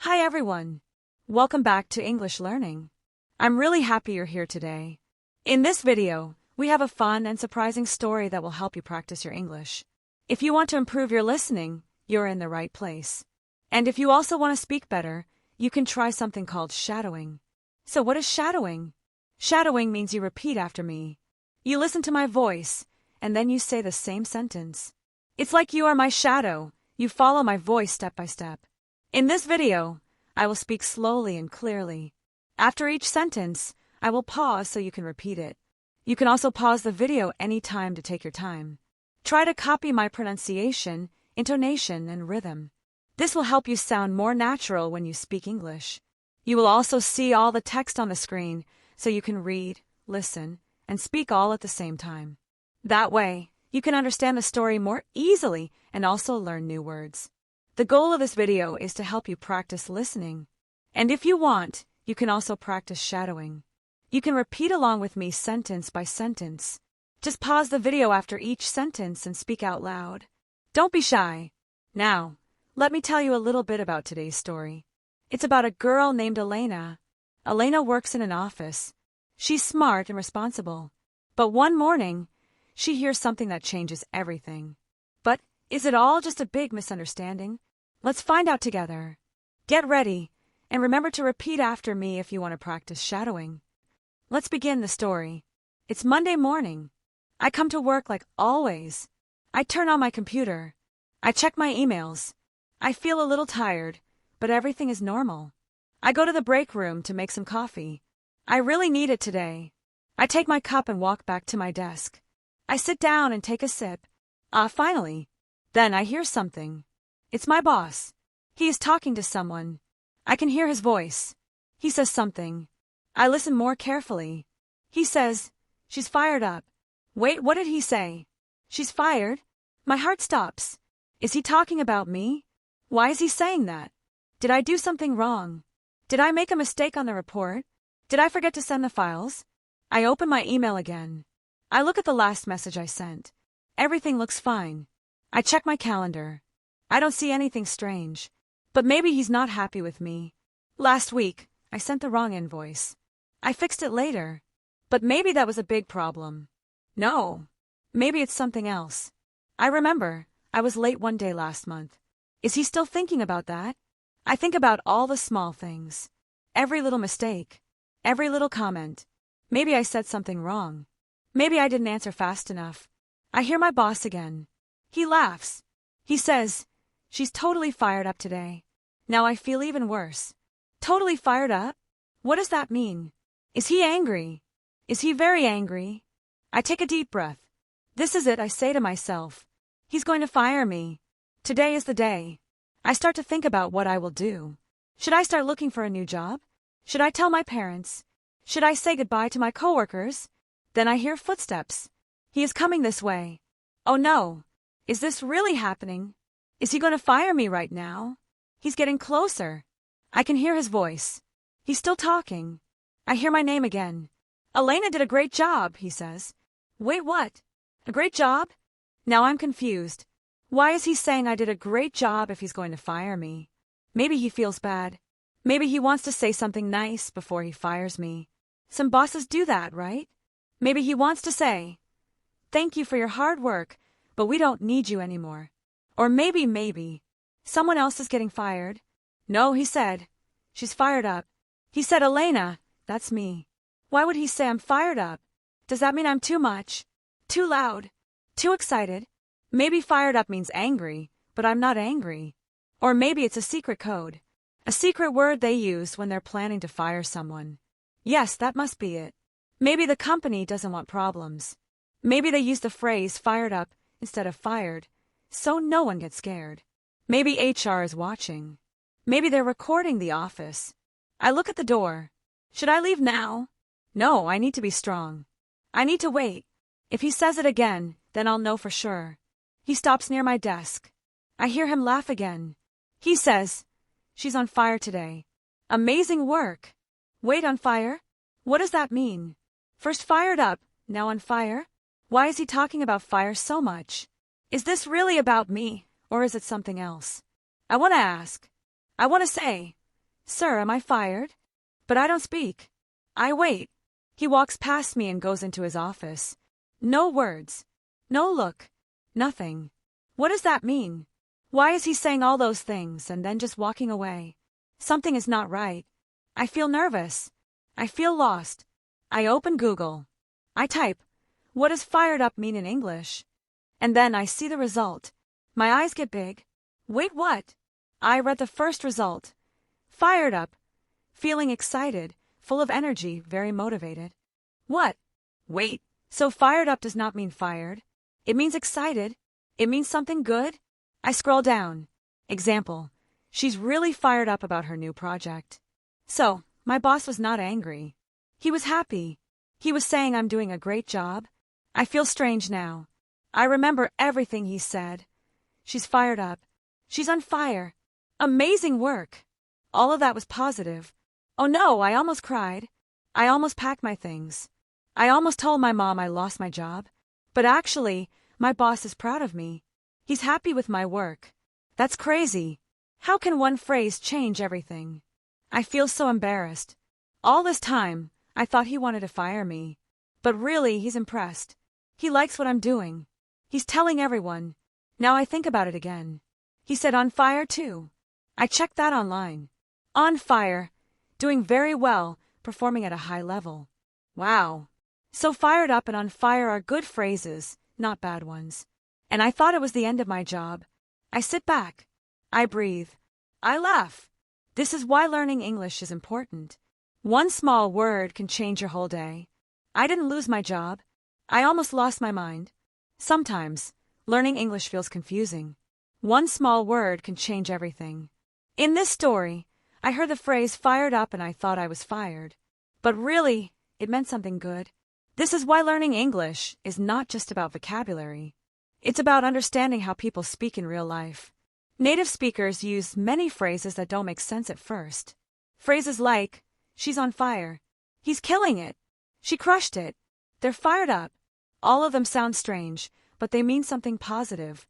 Hi everyone! Welcome back to English Learning. I'm really happy you're here today. In this video, we have a fun and surprising story that will help you practice your English. If you want to improve your listening, you're in the right place. And if you also want to speak better, you can try something called shadowing. So what is shadowing? Shadowing means you repeat after me. You listen to my voice, and then you say the same sentence. It's like you are my shadow. You follow my voice step by step. In this video, I will speak slowly and clearly. After each sentence, I will pause so you can repeat it. You can also pause the video anytime to take your time. Try to copy my pronunciation, intonation, and rhythm. This will help you sound more natural when you speak English. You will also see all the text on the screen, so you can read, listen, and speak all at the same time. That way, you can understand the story more easily and also learn new words. The goal of this video is to help you practice listening. And if you want, you can also practice shadowing. You can repeat along with me sentence by sentence. Just pause the video after each sentence and speak out loud. Don't be shy. Now, let me tell you a little bit about today's story. It's about a girl named Elena. Elena works in an office. She's smart and responsible. But one morning, she hears something that changes everything. But is it all just a big misunderstanding? Let's find out together. Get ready, and remember to repeat after me if you want to practice shadowing. Let's begin the story. It's Monday morning. I come to work like always. I turn on my computer. I check my emails. I feel a little tired, but everything is normal. I go to the break room to make some coffee. I really need it today. I take my cup and walk back to my desk. I sit down and take a sip. Finally. Then I hear something. It's my boss. He is talking to someone. I can hear his voice. He says something. I listen more carefully. He says, "She's fired up." Wait, what did he say? She's fired? My heart stops. Is he talking about me? Why is he saying that? Did I do something wrong? Did I make a mistake on the report? Did I forget to send the files? I open my email again. I look at the last message I sent. Everything looks fine. I check my calendar. I don't see anything strange. But maybe he's not happy with me. Last week, I sent the wrong invoice. I fixed it later. But maybe that was a big problem. No. Maybe it's something else. I remember, I was late one day last month. Is he still thinking about that? I think about all the small things. Every little mistake. Every little comment. Maybe I said something wrong. Maybe I didn't answer fast enough. I hear my boss again. He laughs. He says, "She's totally fired up today." Now I feel even worse. Totally fired up? What does that mean? Is he angry? Is he very angry? I take a deep breath. This is it, I say to myself. He's going to fire me. Today is the day. I start to think about what I will do. Should I start looking for a new job? Should I tell my parents? Should I say goodbye to my coworkers? Then I hear footsteps. He is coming this way. Oh no. Is this really happening? Is he going to fire me right now? He's getting closer. I can hear his voice. He's still talking. I hear my name again. "Elena did a great job," he says. Wait, what? A great job? Now I'm confused. Why is he saying I did a great job if he's going to fire me? Maybe he feels bad. Maybe he wants to say something nice before he fires me. Some bosses do that, right? Maybe he wants to say, "Thank you for your hard work, but we don't need you anymore." Or maybe, someone else is getting fired. No, he said, "She's fired up." He said, "Elena," that's me. Why would he say I'm fired up? Does that mean I'm too much? Too loud? Too excited? Maybe fired up means angry, but I'm not angry. Or maybe it's a secret code. A secret word they use when they're planning to fire someone. Yes, that must be it. Maybe the company doesn't want problems. Maybe they use the phrase fired up instead of fired, so no one gets scared. Maybe HR is watching. Maybe they're recording the office. I look at the door. Should I leave now? No, I need to be strong. I need to wait. If he says it again, then I'll know for sure. He stops near my desk. I hear him laugh again. He says, "She's on fire today." Amazing work. Wait, on fire? What does that mean? First fired up, now on fire? Why is he talking about fire so much? Is this really about me, or is it something else? I want to ask. I want to say, Sir, am I fired? But I don't speak. I wait. He walks past me and goes into his office. No words. No look. Nothing. What does that mean? Why is he saying all those things and then just walking away? Something is not right. I feel nervous. I feel lost. I open Google. I type, what does fired up mean in English? And then I see the result. My eyes get big. Wait, what? I read the first result. Fired up. Feeling excited, full of energy, very motivated. What? Wait, so fired up does not mean fired. It means excited. It means something good. I scroll down. Example. She's really fired up about her new project. So, my boss was not angry. He was happy. He was saying I'm doing a great job. I feel strange now. I remember everything he said. She's fired up. She's on fire. Amazing work. All of that was positive. Oh no, I almost cried. I almost packed my things. I almost told my mom I lost my job. But actually, my boss is proud of me. He's happy with my work. That's crazy. How can one phrase change everything? I feel so embarrassed. All this time, I thought he wanted to fire me. But really, he's impressed. He likes what I'm doing. He's telling everyone. Now I think about it again. He said on fire too. I checked that online. On fire. Doing very well, performing at a high level. Wow. So fired up and on fire are good phrases, not bad ones. And I thought it was the end of my job. I sit back. I breathe. I laugh. This is why learning English is important. One small word can change your whole day. I didn't lose my job. I almost lost my mind. Sometimes, learning English feels confusing. One small word can change everything. In this story, I heard the phrase fired up and I thought I was fired. But really, it meant something good. This is why learning English is not just about vocabulary. It's about understanding how people speak in real life. Native speakers use many phrases that don't make sense at first. Phrases like, she's on fire. He's killing it. She crushed it. They're fired up. All of them sound strange, but they mean something positive.